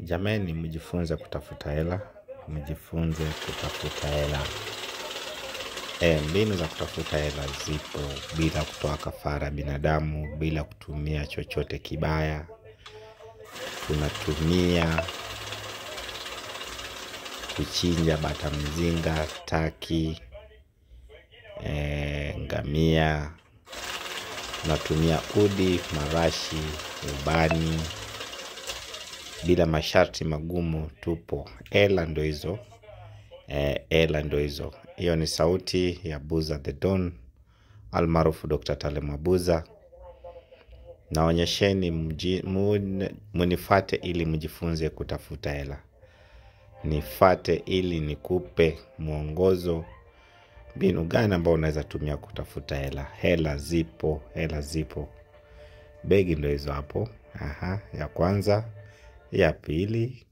Jameni, mjifunze kutafuta hela, mjifunze kutafuta hela. Mbinu za kutafuta hela zipo bila kutoa kafara binadamu, bila kutumia chochote kibaya. Tunatumia kuchinja bata mzinga, taki, ngamia. Tunatumia udi, marashi, ubani. Bila masharti magumu tupo. Hela ndo hizo. Hela ndo hizo. Hiyo ni sauti ya Buza the Don, almaarufu Dr. Tale Mabuza. Naonyesheni munifate ili mjifunze kutafuta hela. Nifate ili nikupe mwongozo mbinu gani ambao unaweza tumia kutafuta hela. Hela zipo, hela zipo. Begi ndo hizo hapo. Ya kwanza, ya pili,